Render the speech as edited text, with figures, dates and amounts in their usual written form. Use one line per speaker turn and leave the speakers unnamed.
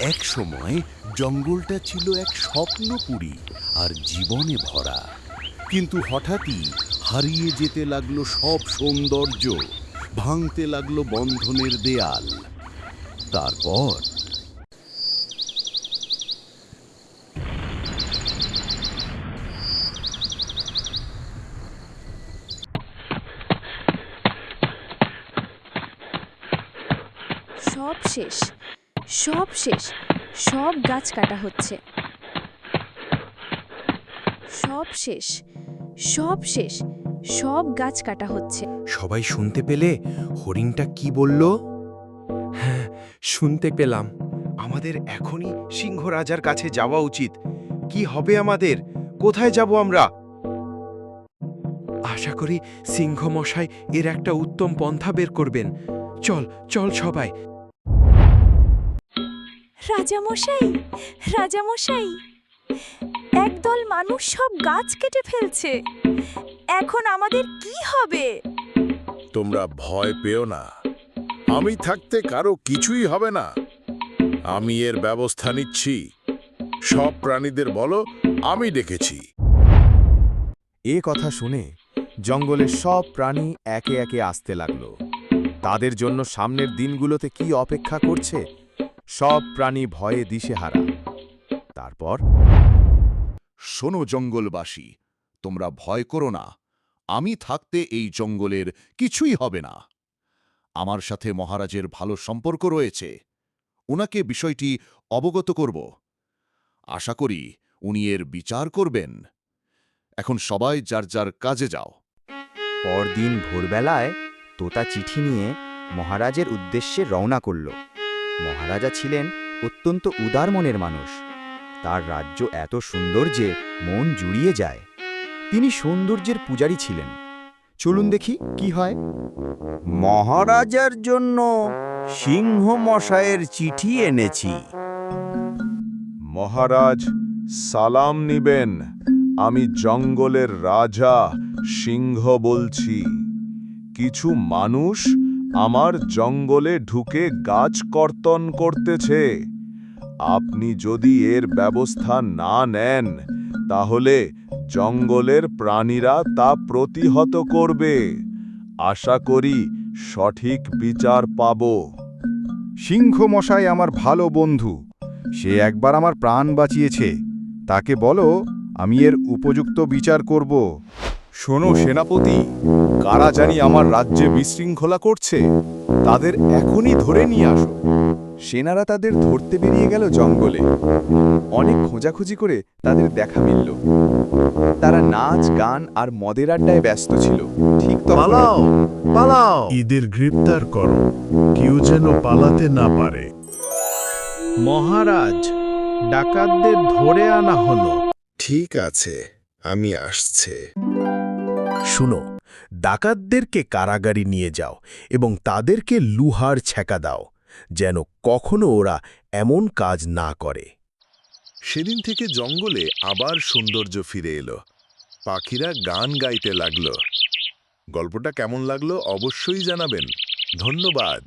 এক সময় জঙ্গলটা ছিল এক স্বপ্নপুরী আর জীবনে ভরা, কিন্তু হঠাৎই হারিয়ে যেতে লাগলো সব সৌন্দর্য, ভাঙতে লাগলো বন্ধনের দেয়াল। তারপর
সব শেষ, সব শেষ, সব গাছ কাটা হচ্ছে। সব শেষ, সব শেষ, সব গাছ কাটা হচ্ছে।
সবাই শুনতে পেলে হরিণটা কি বলল? হ্যাঁ, শুনতে পেলাম। আমাদের এখনই সিংহ রাজার কাছে যাওয়া উচিত। কি হবে আমাদের? কোথায় যাব আমরা? আশা করি সিংহ মশাই এর একটা উত্তম পন্থা বের করবেন। চল চল সবাই।
রাজামশাই, রাজামশাই, একদল মানুষ সব গাছ কেটে ফেলছে। এখন আমাদের কি হবে?
তোমরা ভয় পেও না, আমি থাকতে কারো কিছুই হবে না। আমি এর ব্যবস্থা নিচ্ছি। সব প্রাণীদের বলো আমি ডেকেছি।
এ কথা শুনে জঙ্গলের সব প্রাণী একে একে আসতে লাগলো। তাদের জন্য সামনের দিনগুলোতে কি অপেক্ষা করছে, সব প্রাণী ভয়ে দিশেহারা। তারপর,
শোনো জঙ্গলবাসী, তোমরা ভয় করো না। আমি থাকতে এই জঙ্গলের কিছুই হবে না। আমার সাথে মহারাজের ভালো সম্পর্ক রয়েছে। উনাকে বিষয়টি অবগত করব। আশা করি উনি এর বিচার করবেন। এখন সবাই যার যার কাজে যাও।
পরদিন ভোরবেলায় তোতা চিঠি নিয়ে মহারাজের উদ্দেশ্যে রওনা করল। মহারাজা ছিলেন অত্যন্ত উদার মনের মানুষ। তার রাজ্য এত সুন্দর যে মন জুড়িয়ে যায়। তিনি সৌন্দর্যের পূজারী ছিলেন। চলুন দেখি কি হয়। মহারাজার জন্য সিংহ মশায়ের চিঠি এনেছি।
মহারাজ, সালাম নিবেন। আমি জঙ্গলের রাজা সিংহ বলছি। কিছু মানুষ আমার জঙ্গলে ঢুকে গাছ কর্তন করতেছে। আপনি যদি এর ব্যবস্থা না নেন, তাহলে জঙ্গলের প্রাণীরা তা প্রতিহত করবে। আশা করি সঠিক বিচার পাব।
সিংহ মশাই আমার ভালো বন্ধু। সে একবার আমার প্রাণ বাঁচিয়েছে। তাকে বলো আমি এর উপযুক্ত বিচার করব।
শোনো সেনাপতি, কারা জানি আমার রাজ্যে বিশৃঙ্খলা করছে, তাদের এখনই ধরে নিয়ে আসো।
সেনারা তাদের ধরতে বেরিয়ে গেল জঙ্গলে। অনেক খোঁজাখুঁজি করে তাদের দেখা মিলল। তারা নাচ, গান আর মদের আড্ডায় ব্যস্ত ছিল। ঠিক তখন
পালাও।
এদের গ্রেপ্তার করো, কেউ যেন পালাতে না পারে। মহারাজ, ডাকাতদের ধরে আনা হলো।
ঠিক আছে, আমি আসছে।
শুনো, ডাকাতদেরকে কারাগারে নিয়ে যাও এবং তাদেরকে লুহার ছ্যাঁকা দাও, যেন কখনো ওরা এমন কাজ না করে।
সেদিন থেকে জঙ্গলে আবার সৌন্দর্য ফিরে এলো। পাখিরা গান গাইতে লাগলো। গল্পটা কেমন লাগলো অবশ্যই জানাবেন। ধন্যবাদ।